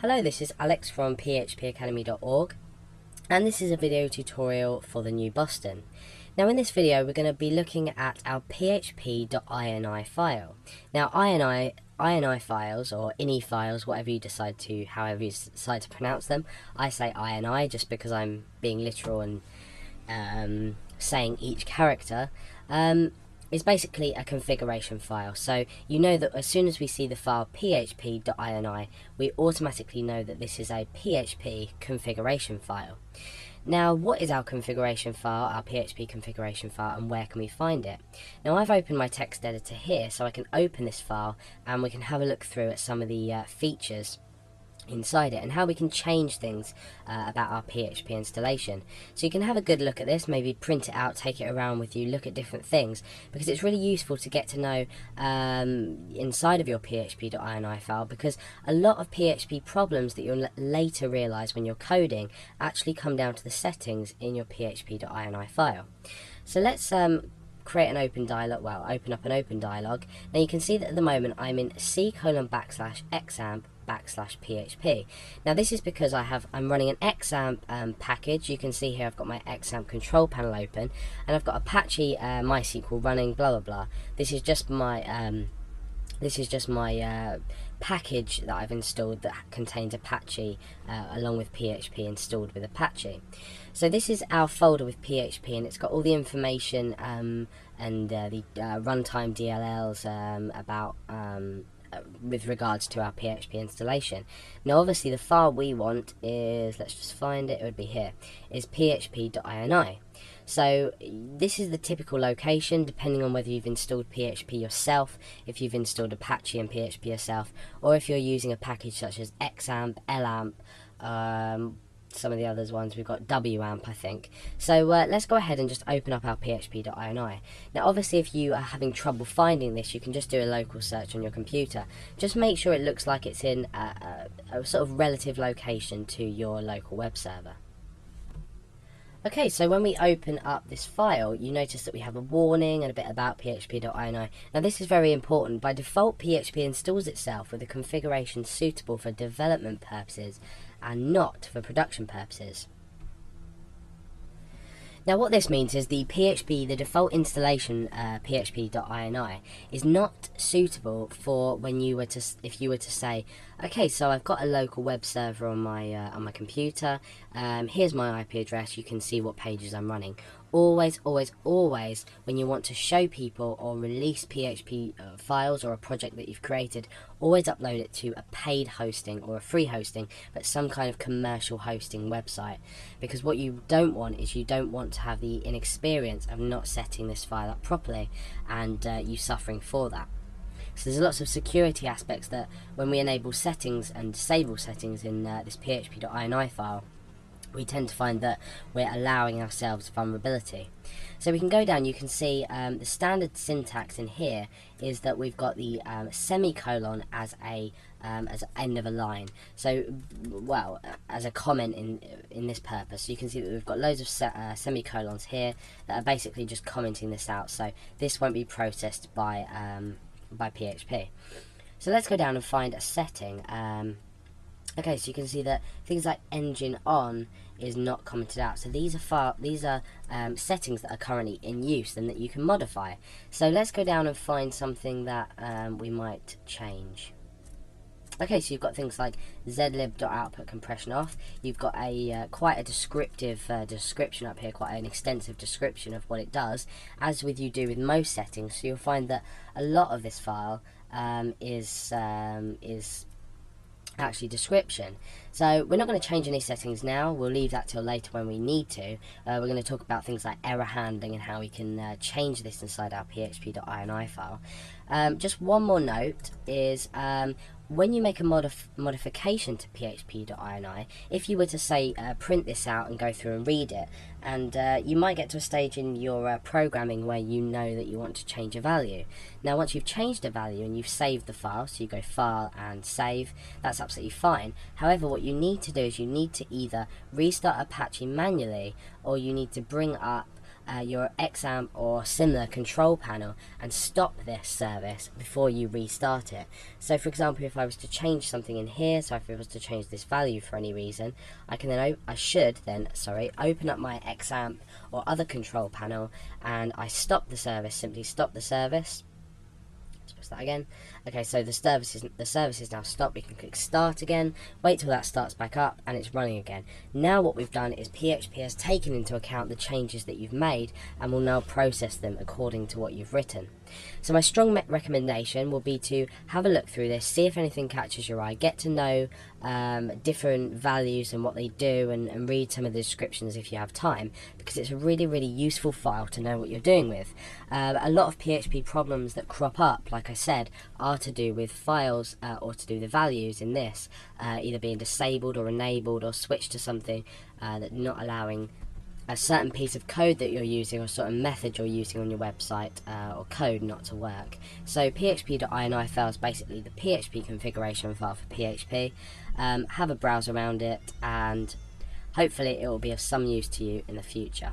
Hello, this is Alex from phpacademy.org, and this is a video tutorial for the new Boston. Now in this video we're going to be looking at our php.ini file. Now ini files, or ini files, however you decide to pronounce them. I say ini just because I'm being literal and saying each character. Is basically a configuration file. So you know that as soon as we see the file php.ini, we automatically know that this is a PHP configuration file. Now, what is our configuration file, our PHP configuration file, and where can we find it? Now, I've opened my text editor here, so I can open this file and we can have a look through at some of the features inside it and how we can change things about our PHP installation. So you can have a good look at this, maybe print it out, take it around with you, look at different things, because it's really useful to get to know inside of your php.ini file, because a lot of PHP problems that you'll later realize when you're coding actually come down to the settings in your php.ini file. So let's create an open dialog, open up an open dialog. Now you can see that at the moment I'm in c:\\examp/php. Now this is because I'm running an xampp package. You can see here I've got my xampp control panel open, and I've got Apache MySQL running, blah blah blah. This is just my package that I've installed that contains Apache along with PHP installed with Apache. So this is our folder with PHP, and it's got all the information and the runtime DLLs about with regards to our PHP installation. Now obviously the file we want is, let's just find it, it would be here, is php.ini. So this is the typical location, depending on whether you've installed PHP yourself, if you've installed Apache and PHP yourself, or if you're using a package such as xampp, lamp, some of the others ones, we've got wamp, I think. So let's go ahead and just open up our php.ini. Now obviously if you are having trouble finding this, you can just do a local search on your computer. Just make sure it looks like it's in a sort of relative location to your local web server. Okay, so when we open up this file, you notice that we have a warning and a bit about php.ini. Now this is very important. By default, PHP installs itself with a configuration suitable for development purposes and not for production purposes. Now what this means is the default installation php.ini is not suitable for when you were to, if you were to say, okay, so I've got a local web server on my computer, here's my IP address, you can see what pages I'm running. Always, always, always, when you want to show people or release PHP files or a project that you've created, always upload it to a paid hosting or a free hosting, but some kind of commercial hosting website. Because what you don't want is, you don't want to have the inexperience of not setting this file up properly and you suffering for that. So there's lots of security aspects that when we enable settings and disable settings in this php.ini file, we tend to find that we're allowing ourselves vulnerability. So we can go down, you can see the standard syntax in here is that we've got the semicolon as end of a line. So, well, as a comment in this purpose. So you can see that we've got loads of semicolons here that are basically just commenting this out. So this won't be processed by PHP. So let's go down and find a setting. Okay, so you can see that things like engine on is not commented out. So these are settings that are currently in use and that you can modify. So let's go down and find something that we might change. Okay, so you've got things like zlib.output compression off. You've got a quite a descriptive description up here, quite an extensive description of what it does, as you do with most settings. So you'll find that a lot of this file is actually description. So we're not going to change any settings now, we'll leave that till later when we need to. We're going to talk about things like error handling and how we can change this inside our php.ini file. Just one more note is when you make a modification to php.ini, if you were to say print this out and go through and read it, and you might get to a stage in your programming where you know that you want to change a value. Now once you've changed a value and you've saved the file, so you go file and save, that's absolutely fine. However, what you need to do is you need to either restart Apache manually, or you need to bring up your XAMPP or similar control panel and stop this service before you restart it. So for example, if I was to change something in here, so if I was to change this value for any reason, I should then open up my XAMPP or other control panel, and I stop the service, simply stop the service. Let's press that again. Okay, so the service is now stopped. We can click start again, wait till that starts back up, and it's running again. Now what we've done is PHP has taken into account the changes that you've made and will now process them according to what you've written. So my strong recommendation will be to have a look through this, see if anything catches your eye, get to know different values and what they do, and read some of the descriptions if you have time, because it's a really either file to know what you're doing with. A lot of PHP problems that crop up, like I said, are to do with files or to do with the values in this either being disabled or enabled or switched to something that not allowing a certain piece of code that you're using or sort of method you're using on your website or code not to work. So php.ini file is basically the PHP configuration file for PHP. Have a browse around it, and hopefully it will be of some use to you in the future.